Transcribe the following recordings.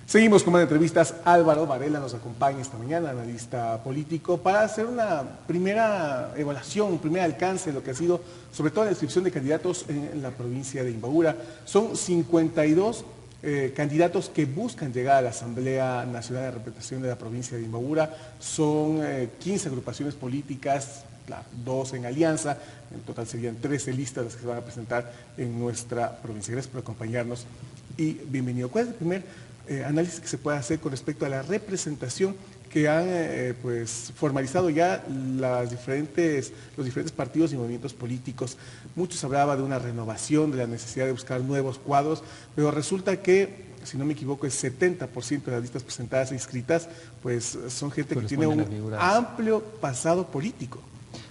Seguimos con más entrevistas. Álvaro Varela nos acompaña esta mañana, analista político, para hacer una primera evaluación, un primer alcance de lo que ha sido, sobre todo la inscripción de candidatos en la provincia de Imbabura. Son 52 candidatos que buscan llegar a la Asamblea Nacional de Representación de la provincia de Imbabura. Son 15 agrupaciones políticas, 2 en alianza, en total serían 13 listas las que se van a presentar en nuestra provincia. Gracias por acompañarnos y bienvenido. ¿Cuál es el primer análisis que se puede hacer con respecto a la representación que han formalizado ya los diferentes partidos y movimientos políticos? Muchos hablaban de una renovación, de la necesidad de buscar nuevos cuadros, pero resulta que, si no me equivoco, el 70% de las listas presentadas e inscritas pues son gente que tiene un amplio pasado político.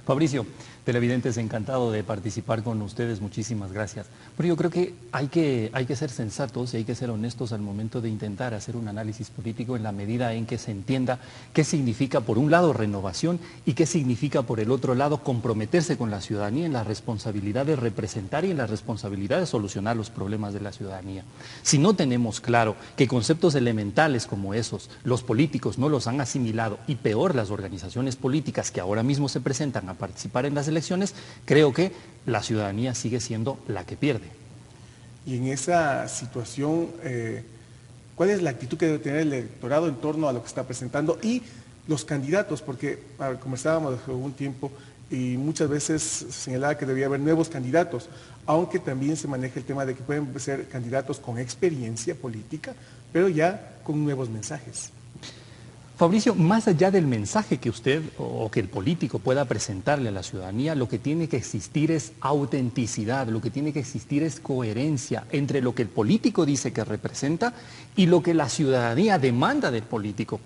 Fabricio, televidentes, encantado de participar con ustedes, muchísimas gracias. Pero yo creo que hay que ser sensatos y hay que ser honestos al momento de intentar hacer un análisis político en la medida en que se entienda qué significa, por un lado, renovación y qué significa, por el otro lado, comprometerse con la ciudadanía en la responsabilidad de representar y en la responsabilidad de solucionar los problemas de la ciudadanía. Si no tenemos claro que conceptos elementales como esos los políticos no los han asimilado y peor las organizaciones políticas que ahora mismo se presentan a participar en las elecciones, creo que la ciudadanía sigue siendo la que pierde. Y en esa situación, ¿cuál es la actitud que debe tener el electorado en torno a lo que está presentando y los candidatos? Porque conversábamos hace algún tiempo y muchas veces se señalaba que debía haber nuevos candidatos, aunque también se maneja el tema de que pueden ser candidatos con experiencia política, pero ya con nuevos mensajes. Fabricio, más allá del mensaje que usted o que el político pueda presentarle a la ciudadanía, lo que tiene que existir es autenticidad, lo que tiene que existir es coherencia entre lo que el político dice que representa y lo que la ciudadanía demanda del político,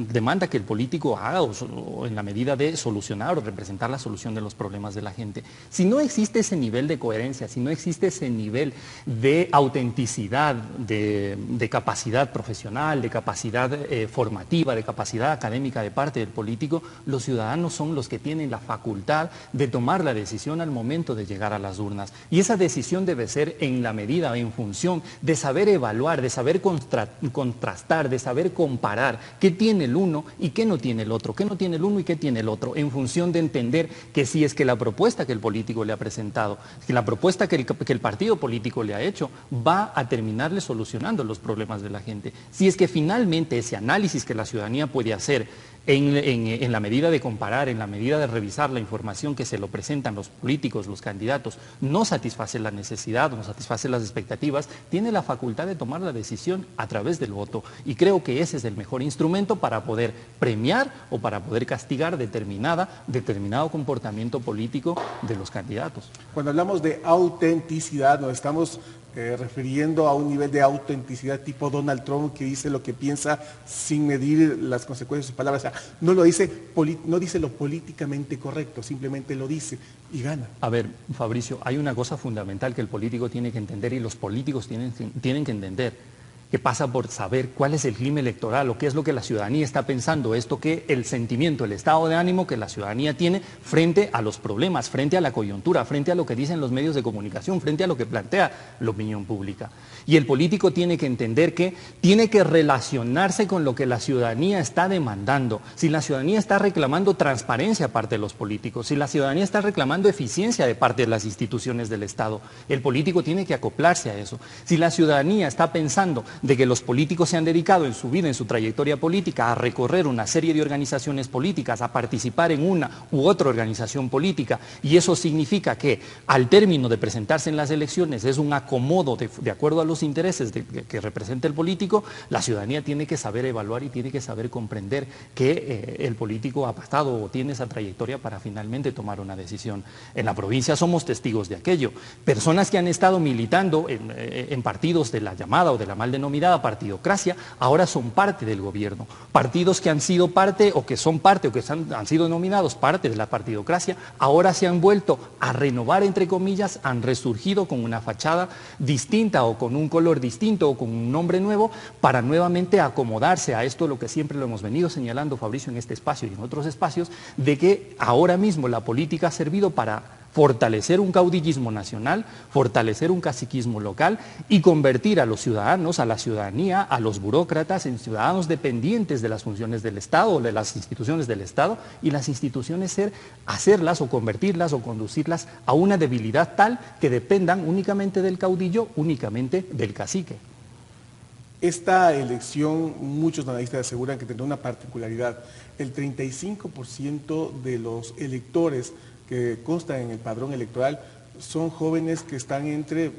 demanda que el político haga o en la medida de solucionar o representar la solución de los problemas de la gente. Si no existe ese nivel de coherencia, si no existe ese nivel de autenticidad, de capacidad profesional, de capacidad formativa, de capacidad académica de parte del político, los ciudadanos son los que tienen la facultad de tomar la decisión al momento de llegar a las urnas. Y esa decisión debe ser en la medida, en función de saber evaluar, de saber contrastar, de saber comparar qué tiene el uno y qué no tiene el otro, qué no tiene el uno y qué tiene el otro, en función de entender que si es que la propuesta que el político le ha presentado, que la propuesta que el partido político le ha hecho, va a terminarle solucionando los problemas de la gente. Si es que finalmente ese análisis que la ciudadanía puede hacer en la medida de comparar, en la medida de revisar la información que se lo presentan los políticos, los candidatos, no satisface la necesidad, no satisface las expectativas, tiene la facultad de tomar la decisión a través del voto. Y creo que ese es el mejor instrumento para poder premiar o para poder castigar determinado comportamiento político de los candidatos. Cuando hablamos de autenticidad, nos estamos refiriendo a un nivel de autenticidad tipo Donald Trump, que dice lo que piensa sin medir las consecuencias de sus palabras. O sea, no dice lo políticamente correcto, simplemente lo dice y gana. A ver, Fabricio, hay una cosa fundamental que el político tiene que entender y los políticos tienen que entender, que pasa por saber cuál es el clima electoral o qué es lo que la ciudadanía está pensando, esto que el sentimiento, el estado de ánimo que la ciudadanía tiene frente a los problemas, frente a la coyuntura, frente a lo que dicen los medios de comunicación, frente a lo que plantea la opinión pública. Y el político tiene que entender que tiene que relacionarse con lo que la ciudadanía está demandando. Si la ciudadanía está reclamando transparencia de parte de los políticos, si la ciudadanía está reclamando eficiencia de parte de las instituciones del Estado, el político tiene que acoplarse a eso. Si la ciudadanía está pensando de que los políticos se han dedicado en su vida, en su trayectoria política, a recorrer una serie de organizaciones políticas, a participar en una u otra organización política, y eso significa que al término de presentarse en las elecciones es un acomodo de acuerdo a los intereses que representa el político, la ciudadanía tiene que saber evaluar y tiene que saber comprender que el político ha pasado o tiene esa trayectoria para finalmente tomar una decisión. En la provincia somos testigos de aquello. Personas que han estado militando en partidos de la llamada o de la mal denominada partidocracia, ahora son parte del gobierno. Partidos que han sido parte o que son parte o que han sido denominados parte de la partidocracia, ahora se han vuelto a renovar, entre comillas, han resurgido con una fachada distinta o con un color distinto o con un nombre nuevo para nuevamente acomodarse a esto, lo que siempre lo hemos venido señalando, Fabricio, en este espacio y en otros espacios, de que ahora mismo la política ha servido para fortalecer un caudillismo nacional, fortalecer un caciquismo local y convertir a los ciudadanos, a la ciudadanía, a los burócratas en ciudadanos dependientes de las funciones del Estado o de las instituciones del Estado, y las instituciones hacerlas o convertirlas o conducirlas a una debilidad tal que dependan únicamente del caudillo, únicamente del cacique. Esta elección, muchos analistas aseguran que tendrá una particularidad. El 35% de los electores que constan en el padrón electoral son jóvenes que están entre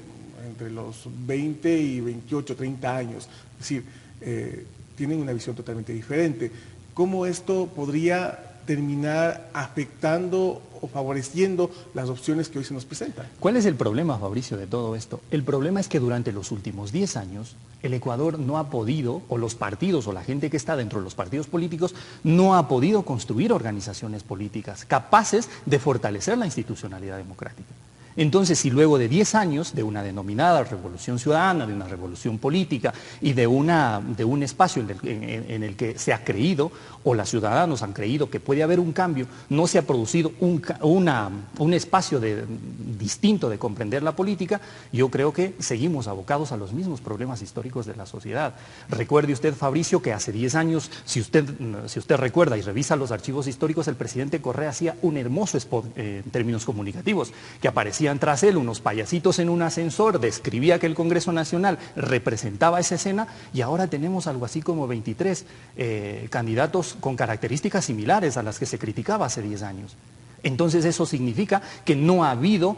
los 20 y 28, 30 años. Es decir, tienen una visión totalmente diferente. ¿Cómo esto podría terminar afectando o favoreciendo las opciones que hoy se nos presentan? ¿Cuál es el problema, Fabricio, de todo esto? El problema es que durante los últimos 10 años el Ecuador no ha podido, o los partidos o la gente que está dentro de los partidos políticos, no ha podido construir organizaciones políticas capaces de fortalecer la institucionalidad democrática. Entonces, si luego de 10 años de una denominada revolución ciudadana, de una revolución política y de un espacio en el que se ha creído, o los ciudadanos han creído que puede haber un cambio, no se ha producido un espacio distinto de comprender la política, yo creo que seguimos abocados a los mismos problemas históricos de la sociedad. Recuerde usted, Fabricio, que hace 10 años, si usted recuerda y revisa los archivos históricos, el presidente Correa hacía un hermoso spot en términos comunicativos, que aparecía tras él unos payasitos en un ascensor, describía que el Congreso Nacional representaba esa escena, y ahora tenemos algo así como 23 candidatos con características similares a las que se criticaba hace 10 años. Entonces eso significa que no ha habido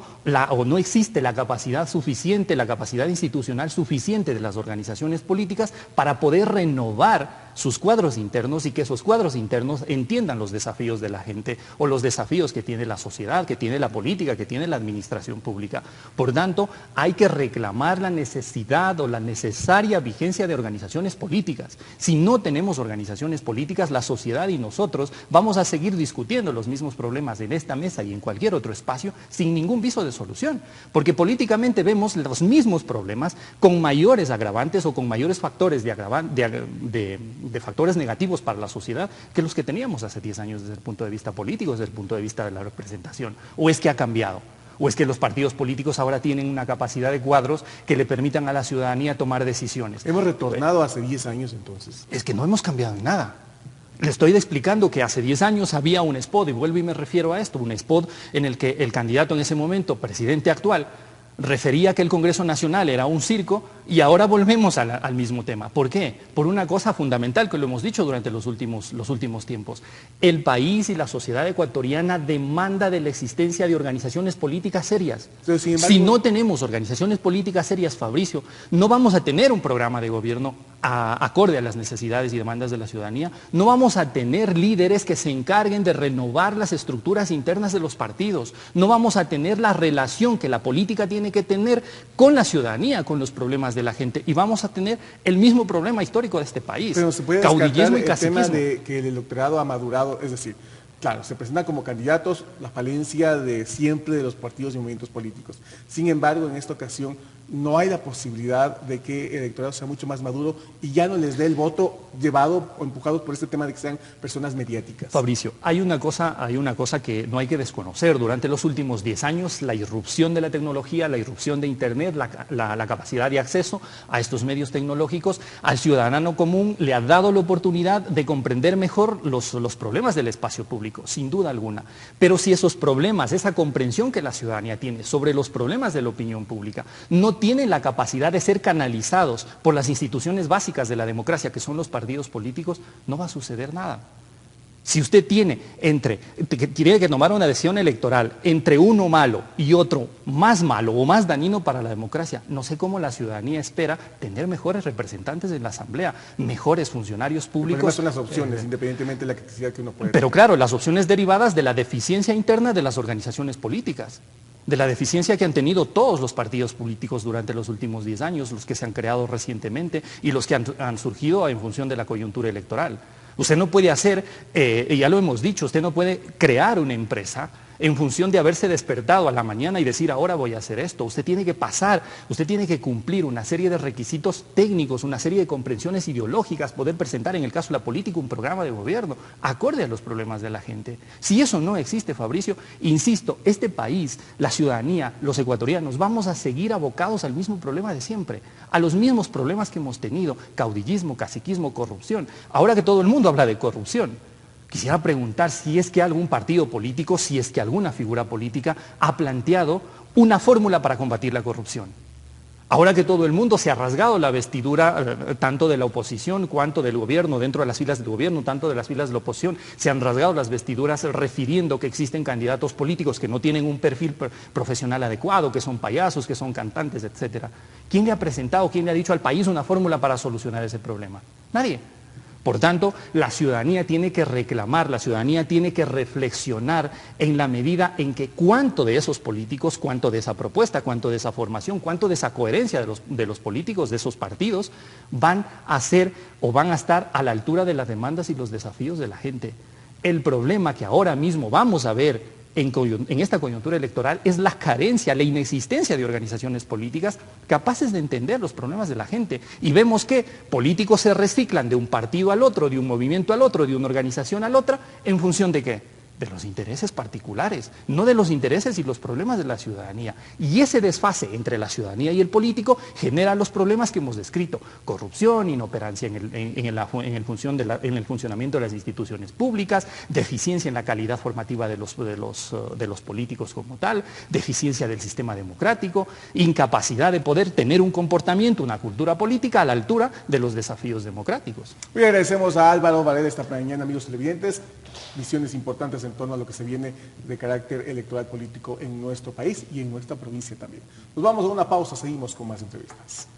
o no existe la capacidad suficiente, la capacidad institucional suficiente de las organizaciones políticas para poder renovar sus cuadros internos y que esos cuadros internos entiendan los desafíos de la gente o los desafíos que tiene la sociedad, que tiene la política, que tiene la administración pública. Por tanto, hay que reclamar la necesidad o la necesaria vigencia de organizaciones políticas. Si no tenemos organizaciones políticas, la sociedad y nosotros vamos a seguir discutiendo los mismos problemas en esta mesa y en cualquier otro espacio sin ningún viso de solución, porque políticamente vemos los mismos problemas con mayores agravantes o con mayores factores de factores negativos para la sociedad que los que teníamos hace 10 años desde el punto de vista político, desde el punto de vista de la representación. ¿O es que ha cambiado? ¿O es que los partidos políticos ahora tienen una capacidad de cuadros que le permitan a la ciudadanía tomar decisiones? ¿Hemos retornado hace 10 años entonces? Es que no hemos cambiado en nada. Le estoy explicando que hace 10 años había un spot, y vuelvo y me refiero a esto, un spot en el que el candidato en ese momento, presidente actual, refería que el Congreso Nacional era un circo, y ahora volvemos al mismo tema. ¿Por qué? Por una cosa fundamental que lo hemos dicho durante los últimos tiempos. El país y la sociedad ecuatoriana demanda de la existencia de organizaciones políticas serias. Pero, sin embargo, si no tenemos organizaciones políticas serias, Fabricio, no vamos a tener un programa de gobierno acorde a las necesidades y demandas de la ciudadanía, no vamos a tener líderes que se encarguen de renovar las estructuras internas de los partidos, no vamos a tener la relación que la política tiene que tener con la ciudadanía, con los problemas de la gente, y vamos a tener el mismo problema histórico de este país, pero se puede caudillismo y el caciquismo. tema de que el electorado ha madurado, es decir, claro, se presentan como candidatos la falencia de siempre de los partidos y movimientos políticos. Sin embargo, en esta ocasión no hay la posibilidad de que el electorado sea mucho más maduro y ya no les dé el voto llevado o empujado por este tema de que sean personas mediáticas. Fabricio, hay una cosa que no hay que desconocer. Durante los últimos 10 años, la irrupción de la tecnología, la irrupción de Internet, la capacidad de acceso a estos medios tecnológicos, al ciudadano común le ha dado la oportunidad de comprender mejor los problemas del espacio público, sin duda alguna. Pero si esos problemas, esa comprensión que la ciudadanía tiene sobre los problemas de la opinión pública, no tienen la capacidad de ser canalizados por las instituciones básicas de la democracia, que son los partidos políticos, no va a suceder nada. Si usted tiene que tomar una decisión electoral entre uno malo y otro más malo o más dañino para la democracia, no sé cómo la ciudadanía espera tener mejores representantes en la Asamblea, mejores funcionarios públicos. Pero son las opciones, independientemente de la criticidad que uno puede Pero tener. claro, las opciones derivadas de la deficiencia interna de las organizaciones políticas, de la deficiencia que han tenido todos los partidos políticos durante los últimos 10 años, los que se han creado recientemente y los que han surgido en función de la coyuntura electoral. Usted no puede hacer, y ya lo hemos dicho, usted no puede crear una empresa en función de haberse despertado a la mañana y decir ahora voy a hacer esto. Usted tiene que pasar, usted tiene que cumplir una serie de requisitos técnicos, una serie de comprensiones ideológicas, poder presentar en el caso de la política un programa de gobierno acorde a los problemas de la gente. Si eso no existe, Fabricio, insisto, este país, la ciudadanía, los ecuatorianos, vamos a seguir abocados al mismo problema de siempre, a los mismos problemas que hemos tenido, caudillismo, caciquismo, corrupción. Ahora que todo el mundo habla de corrupción, quisiera preguntar si es que algún partido político, si es que alguna figura política ha planteado una fórmula para combatir la corrupción. Ahora que todo el mundo se ha rasgado la vestidura, tanto de la oposición cuanto del gobierno, dentro de las filas del gobierno, tanto de las filas de la oposición, se han rasgado las vestiduras refiriendo que existen candidatos políticos que no tienen un perfil profesional adecuado, que son payasos, que son cantantes, etc. ¿Quién le ha presentado, quién le ha dicho al país una fórmula para solucionar ese problema? Nadie. Por tanto, la ciudadanía tiene que reclamar, la ciudadanía tiene que reflexionar en la medida en que cuánto de esos políticos, cuánto de esa propuesta, cuánto de esa formación, cuánto de esa coherencia de los políticos, de esos partidos, van a ser o van a estar a la altura de las demandas y los desafíos de la gente. El problema que ahora mismo vamos a ver en esta coyuntura electoral es la carencia, la inexistencia de organizaciones políticas capaces de entender los problemas de la gente. Y vemos que políticos se reciclan de un partido al otro, de un movimiento al otro, de una organización a la otra, ¿en función de qué? De los intereses particulares, no de los intereses y los problemas de la ciudadanía. Y ese desfase entre la ciudadanía y el político genera los problemas que hemos descrito: corrupción, inoperancia en el funcionamiento de las instituciones públicas, deficiencia en la calidad formativa de los políticos como tal, deficiencia del sistema democrático, incapacidad de poder tener un comportamiento, una cultura política a la altura de los desafíos democráticos. Hoy agradecemos a Álvaro Varela esta mañana, amigos televidentes, visiones importantes en torno a lo que se viene de carácter electoral político en nuestro país y en nuestra provincia también. Nos vamos a una pausa, seguimos con más entrevistas.